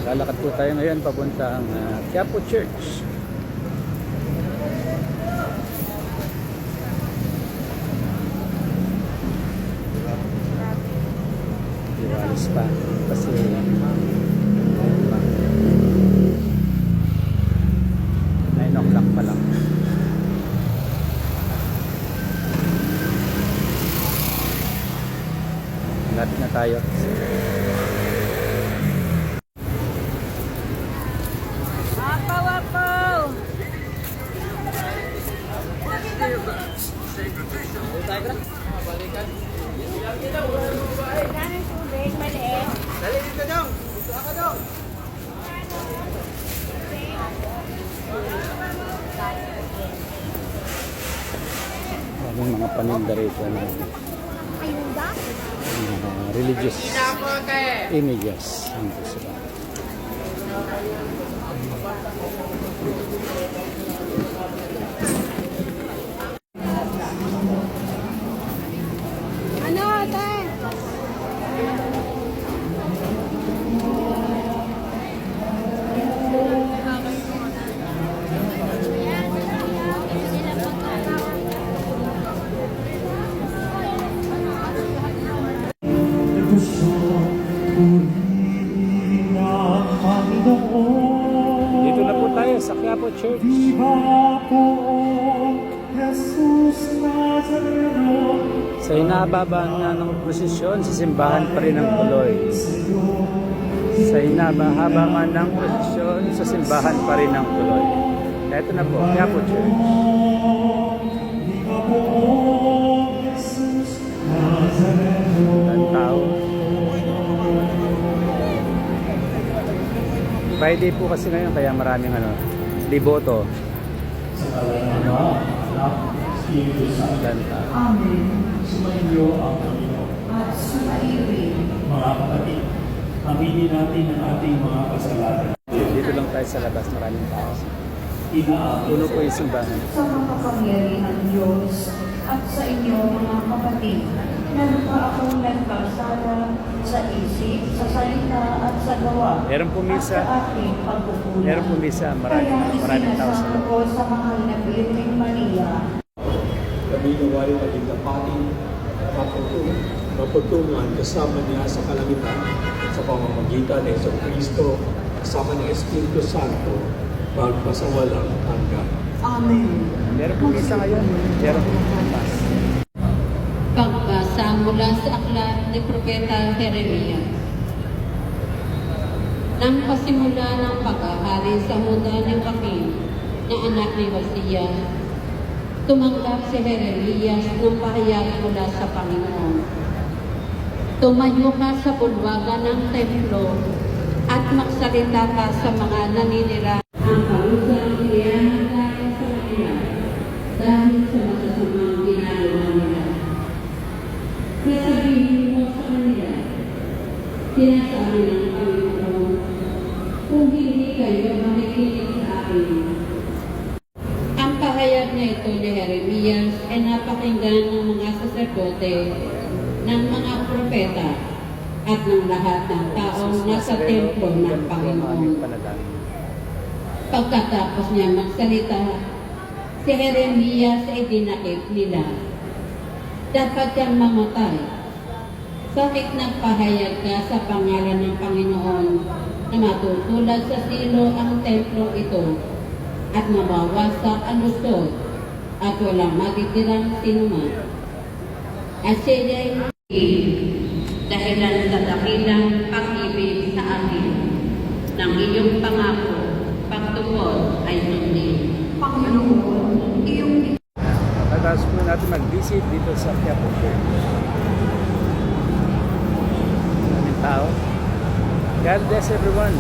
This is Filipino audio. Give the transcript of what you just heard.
Lalakad po tayo ngayon papuntang Quiapo Church. Diwalis pa kasi 9 o'clock pa lang. Lapit na tayo. Maraming mga paninda rito na religious images. Ito sila. Ano, ate? Dito na po tayo sa Quiapo Church. Sa inababa na ng prosesyon, sa simbahan pa rin ang tuloy. Sa inababa man ng prosesyon, sa simbahan pa rin ang tuloy. Kaya ito na po, Quiapo Church. Ang tao. Friday po kasi ngayon, kaya maraming liboto. Ganda. Amen. Sumainyo ang Panginoon. At sumaiwi. Mga kapatid, aminin natin ang ating mga kasalanan. Dito lang tayo sa labas, maraming tao. Inaabot Puno po yung simbahan. sa makapangyarihan Diyos at sa inyo mga kapatid, na lupa akong nagkasala sa isip, sa salita at sa gawa. Meron po misa. At sa aking pagkukulang. Meron po misa, maraming tao sa Kaya ko sa mahal na Birheng Maria. Kami nawari maging dapating maputungan kasama niya sa kalangitan sa pamamagitan ng Hesus Kristo kasama ng Espiritu Santo magpa sa walang hanggan. Amen. Meron po misa ngayon. Meron po mas. Pagbasa mula sa aklat ni Propeta Jeremias. Nang pasimula ng paghahari sa muda ng Joaquin na anak ni Hosea, tumanggap si Jeremias ng pahayag mula sa Panginoon. Tumayo ka sa bulwagan ng templo at magsalita ka sa mga naninira. Ang parusang inihahandaan sa kanila dahil sa masasamang ginagawa nila. Sasabihin mo sa kanila, sinasabi ng Panginoon, kung hindi kayo makikinig sa akin. Ang pahayag na ito ni Jeremias ay napakinggan ng mga saserdote, ng mga propeta, at ng lahat ng taong nasa templo ng Panginoon. Pagkatapos niya magsalita, si Jeremias ay dinakip nila. Dapat kang mamatay. Bakit nagpahayag ka sa pangalan ng Panginoon na matutulad sa silo ang templo ito at mabawasak ang lungsod at walang matitirang sinuman? At siya ay dahilan sa dakilang pag-ibig sa akin ng iyong pangako, pagtupod ay sundin. Panginoon, iyong Pagkatapos po natin mag-visit dito sa Quiapo Church. Maraming tao. God bless everyone.